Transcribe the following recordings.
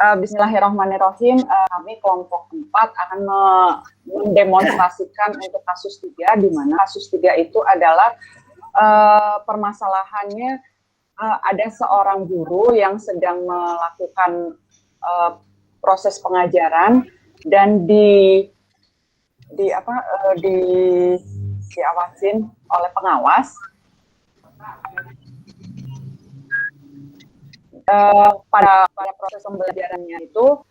Bismillahirrahmanirrahim. Kami kelompok 4 akan mendemonstrasikan untuk kasus 3, di mana kasus 3 itu adalah permasalahannya ada seorang guru yang sedang melakukan proses pengajaran dan diawasin oleh pengawas. Pada proses pembelajarannya itu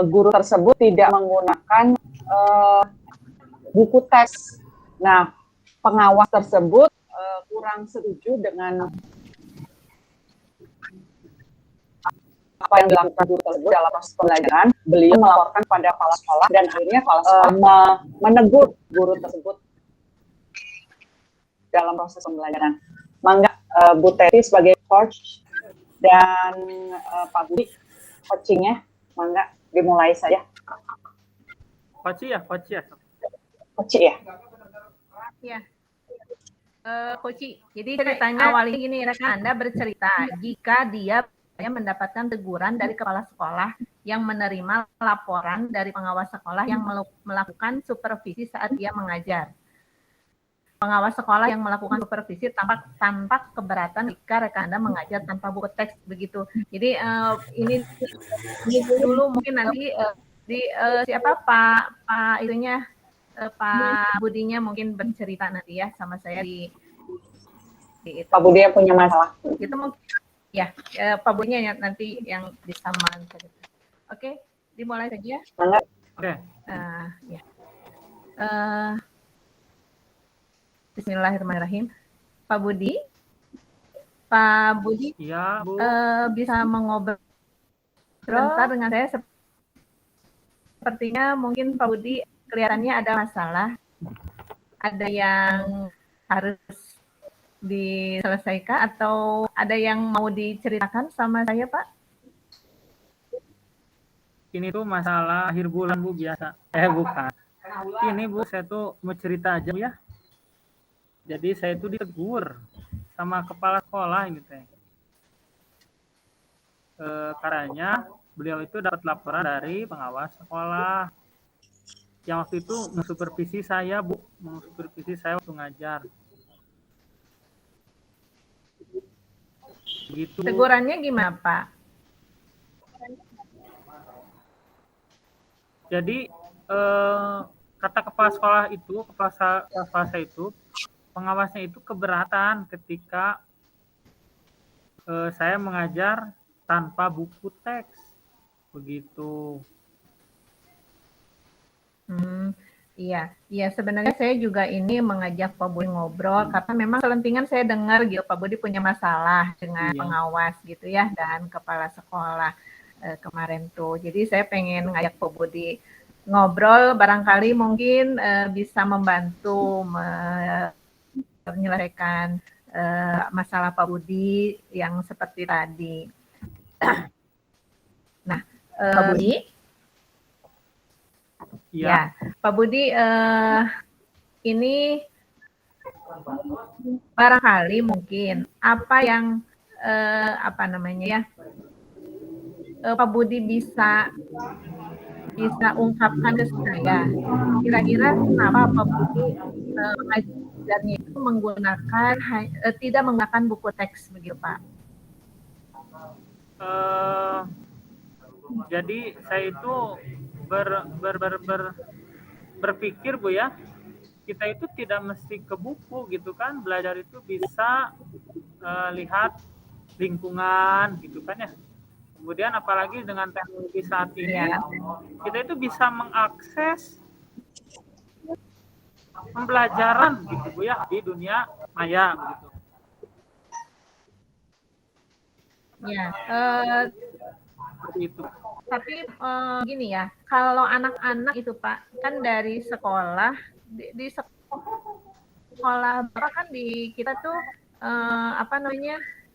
guru tersebut tidak menggunakan buku teks. Nah, pengawas tersebut kurang setuju dengan apa yang dilakukan guru tersebut dalam proses pembelajaran. Beliau melaporkan pada kepala sekolah dan akhirnya kepala sekolah menegur guru tersebut dalam proses pembelajaran. Mangga Bu Teti sebagai coach dan Pak Budi coachingnya, mangga dimulai saja. Coach ya. Ya. Coach, jadi ceritanya awalnya gini, rekan Anda bercerita jika dia mendapatkan teguran dari kepala sekolah yang menerima laporan dari pengawas sekolah yang melakukan supervisi saat dia mengajar. Pengawas sekolah yang melakukan supervisi tanpa keberatan jika rekan Anda mengajar tanpa buku teks begitu. Jadi ini dulu mungkin nanti siapa Pak itunya Pak Budinya mungkin bercerita nanti ya sama saya di itu. Pak Budi yang punya masalah. Itu mungkin ya Pak Budinya nanti yang disaman. Oke, dimulai saja. Oke. Ya. Bismillahirrahmanirrahim. Pak Budi, ya, Bu. Bisa mengobrol sebentar dengan saya. Sepertinya mungkin Pak Budi kelihatannya ada masalah, ada yang harus diselesaikan atau ada yang mau diceritakan sama saya, Pak? Ini tuh masalah akhir bulan, Bu, biasa. Bukan. Ini, Bu, saya tuh mau cerita aja, Bu, ya. Jadi saya itu ditegur sama kepala sekolah gitu ya. Karena beliau itu dapat laporan dari pengawas sekolah yang waktu itu mensupervisi saya, Bu, waktu ngajar. Gitu. Tegurannya gimana, Pak? Jadi kata kepala sekolah itu, kepala saya itu, pengawasnya itu keberatan ketika saya mengajar tanpa buku teks, begitu. Iya. Sebenarnya saya juga ini mengajak Pak Budi ngobrol karena memang selentingan saya dengar gitu Pak Budi punya masalah dengan pengawas gitu ya dan kepala sekolah kemarin tuh. Jadi saya pengen ngajak Pak Budi ngobrol, barangkali mungkin bisa membantu menyelesaikan masalah Pak Budi yang seperti tadi. Nah, Pak Budi? Ya, Pak Budi, ini barangkali mungkin apa yang Pak Budi bisa ungkapkan ke saya. Kira-kira kenapa Pak Budi mengajarnya itu tidak menggunakan buku teks begitu, Pak? Jadi saya itu berpikir, Bu, ya, kita itu tidak mesti ke buku gitu kan, belajar itu bisa lihat lingkungan gitu kan ya. Kemudian apalagi dengan teknologi saat ini, kita itu bisa mengakses pembelajaran gitu, Bu, ya, di dunia maya gitu. Ya, seperti itu. Tapi gini ya, kalau anak-anak itu Pak, kan dari sekolah di sekolah kan di kita tuh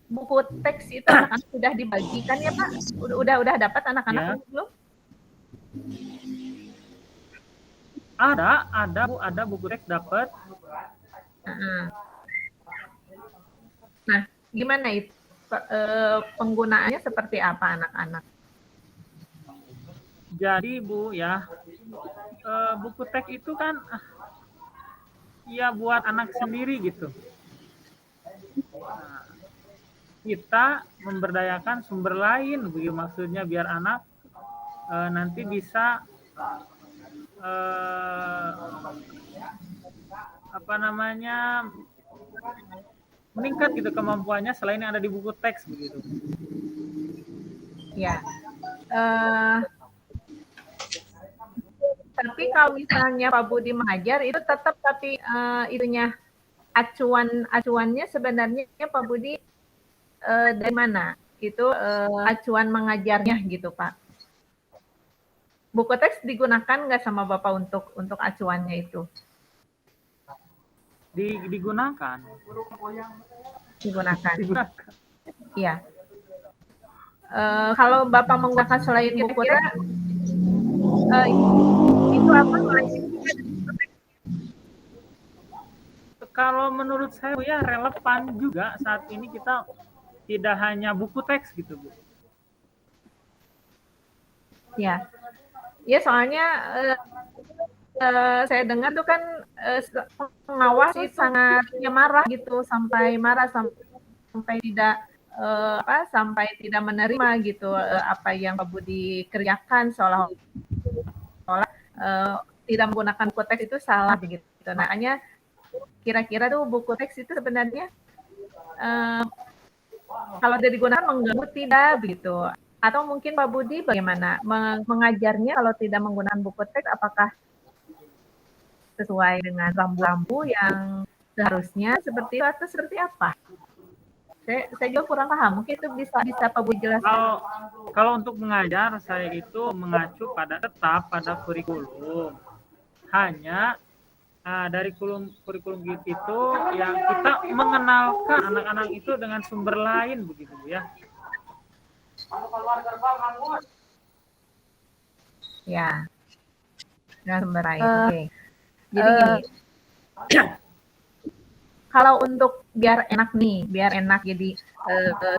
buku teks itu anak-anak sudah dibagikan ya Pak? Udah dapat anak-anak belum? Ada Bu, ada buku teks dapat. Nah, gimana itu penggunaannya seperti apa anak-anak? Jadi Bu ya, buku teks itu kan ya buat anak sendiri gitu. Nah, kita memberdayakan sumber lain, begitu maksudnya biar anak nanti bisa apa namanya meningkat gitu kemampuannya selain yang ada di buku teks begitu. Ya. Tapi kalau misalnya Pak Budi mengajar itu tetap tapi itunya acuannya sebenarnya Pak Budi dari mana? Itu acuan mengajarnya gitu Pak. Buku teks digunakan nggak sama Bapak untuk acuannya itu? Digunakan. Digunakan. Iya. Kalau Bapak menggunakan selain buku teks, itu apa? Kalau menurut saya ya relevan juga saat ini kita tidak hanya buku teks gitu Bu. Ya, ya soalnya saya dengar tuh kan pengawas sangat marah gitu sampai marah sampai tidak sampai tidak menerima gitu apa yang Pak Budi kerjakan seolah tidak menggunakan buku teks itu salah begitu. Makanya kira-kira tuh buku teks itu sebenarnya kalau tidak digunakan mengganggu tidak begitu. Atau mungkin Pak Budi bagaimana mengajarnya kalau tidak menggunakan buku teks apakah sesuai dengan rambu-rambu yang seharusnya seperti itu atau seperti apa? Saya juga kurang paham. Mungkin itu bisa Pak Budi jelaskan. Kalau untuk mengajar saya itu mengacu tetap pada kurikulum. Hanya dari kurikulum itu yang kita mengenalkan anak-anak itu dengan sumber lain begitu ya. Ya, dengan sumber lain. Oke. Jadi gini, kalau untuk biar enak jadi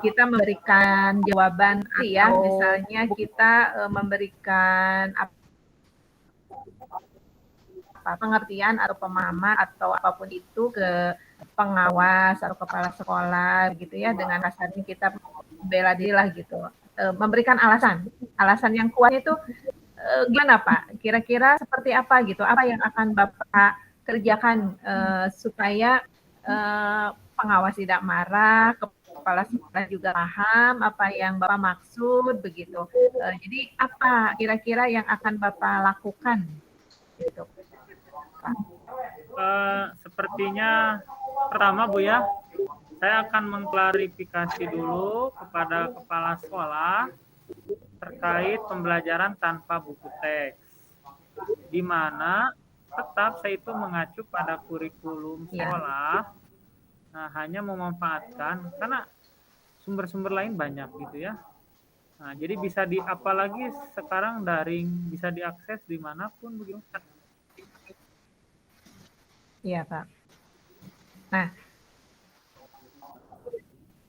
kita memberikan jawaban ya, misalnya kita memberikan pengertian atau pemahaman atau apapun itu ke pengawas atau kepala sekolah gitu ya, dengan kasarnya kita bela diri lah gitu, memberikan alasan yang kuat itu gimana Pak? Kira-kira seperti apa gitu? Apa yang akan Bapak kerjakan supaya pengawas tidak marah, kepala sekolah juga paham apa yang Bapak maksud begitu. Jadi apa kira-kira yang akan Bapak lakukan gitu? Sepertinya pertama Bu ya, saya akan mengklarifikasi dulu kepada kepala sekolah terkait pembelajaran tanpa buku teks, di mana tetap saya itu mengacu pada kurikulum sekolah. Nah, hanya memanfaatkan karena sumber-sumber lain banyak gitu ya. Nah, jadi bisa apalagi sekarang daring bisa diakses dimanapun begitu. Iya Pak. Nah,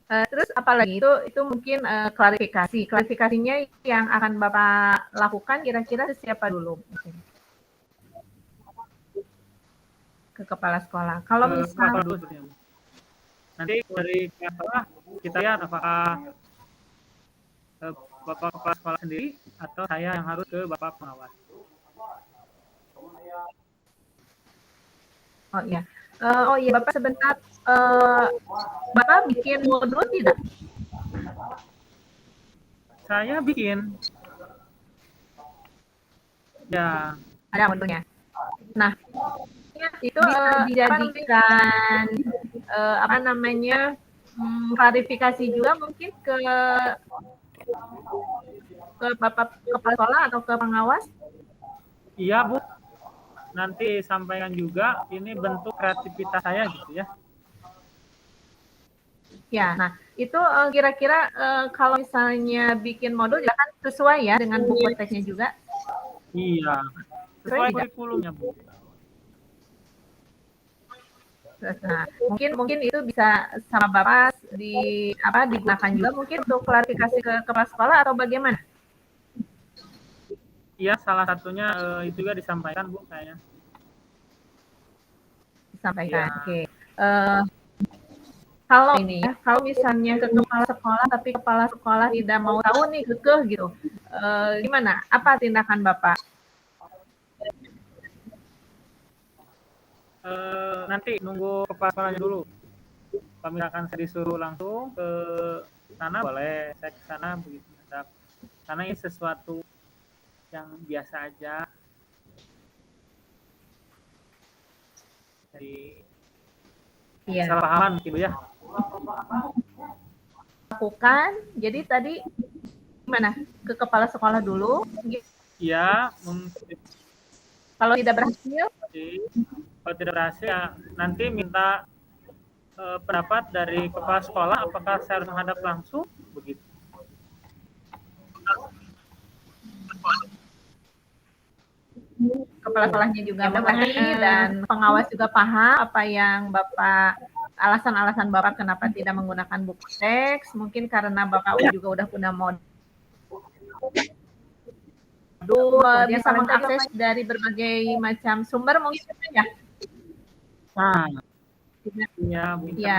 terus apalagi itu mungkin klarifikasinya yang akan Bapak lakukan kira-kira siapa dulu? Ke kepala sekolah. Kalau misalnya nanti dari sekolah kita lihat apakah Bapak kepala sekolah sendiri atau saya yang harus ke Bapak pengawas. Oh iya. Bapak sebentar. Bapak bikin modul tidak? Saya bikin. Ya. Ada modulnya. Nah, itu dijadikan klarifikasi juga mungkin ke Bapak kepala sekolah atau ke pengawas? Iya Bu. Nanti sampaikan juga ini bentuk kreativitas saya gitu ya. Ya, nah itu kira-kira kalau misalnya bikin modul ya kan sesuai ya dengan buku teksnya juga? Iya, sesuai kurikulumnya Bu. Nah, mungkin itu bisa sama Bapak digunakan juga mungkin untuk klarifikasi ke kepala sekolah atau bagaimana? Iya, salah satunya itu juga disampaikan Bu kayaknya. Disampaikan. Iya. Oke. Eh, kalau ini ya, kalau misalnya ke kepala sekolah tapi kepala sekolah tidak mau tahu nih kekeh gitu, gimana? Apa tindakan Bapak? Nanti nunggu kepala sekolahnya dulu. Kalau misalkan saya disuruh langsung ke sana boleh, saya ke sana begitu. Karena ini sesuatu yang biasa aja. Jadi Iya. salah pahaman gitu ya. Lakukan. Jadi tadi gimana? Ke kepala sekolah dulu. Iya, mungkin. Kalau tidak berhasil, Kalau tidak berhasil ya nanti minta pendapat dari kepala sekolah apakah saya harus menghadap langsung begitu. kepala sekolahnya juga memahami dan pengawas juga paham apa yang Bapak alasan-alasan Bapak kenapa tidak menggunakan buku teks, mungkin karena Bapak juga udah punya modul bisa mengakses dari berbagai macam sumber mungkin ya. Nah, ya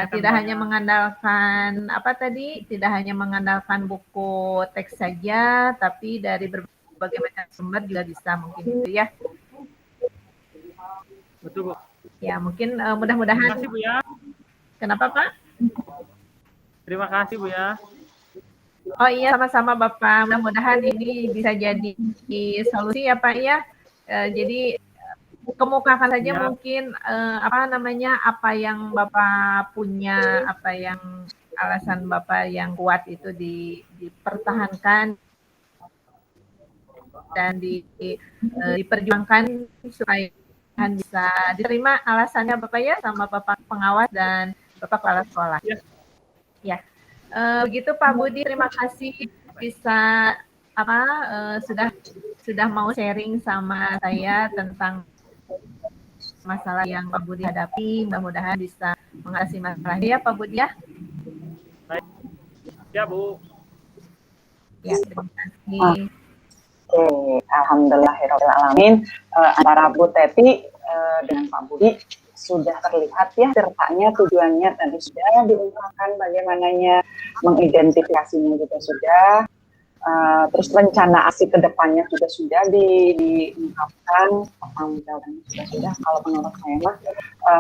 tidak hanya mengandalkan apa tadi, tidak hanya mengandalkan buku teks saja, tapi dari berbagai macam sumber juga bisa mungkin gitu ya. Betul Bu. Ya mungkin mudah-mudahan. Terima kasih Bu ya. Kenapa Pak? Terima kasih Bu ya. Oh iya, sama-sama Bapak. Mudah-mudahan ini bisa jadi solusi ya Pak ya. Jadi kemukakan saja ya. Mungkin apa yang Bapak punya, apa yang alasan Bapak yang kuat itu dipertahankan dan diperjuangkan supaya bisa diterima alasannya Bapak ya sama Bapak pengawas dan Bapak kepala sekolah. Ya. Begitu Pak Budi, terima kasih bisa sudah mau sharing sama saya tentang masalah yang Pak Budi hadapi. Mudah-mudahan bisa mengatasi masalahnya ya Pak Budi ya. Baik. Ya Bu. Ya, terima kasih. Oke, alhamdulillahirobbilalamin. Antara Bu Teti dengan Pak Budi sudah terlihat ya ceritanya, tujuannya tadi sudah diungkapkan, bagaimananya mengidentifikasinya juga sudah, terus rencana aksi kedepannya juga sudah diungkapkan, pertanggung jawabannya juga sudah. Kalau menurut saya mah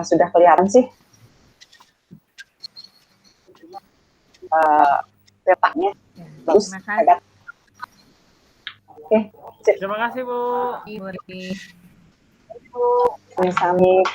sudah kelihatan sih petanya bagus. Oke, terima kasih Bu. Sami-sami.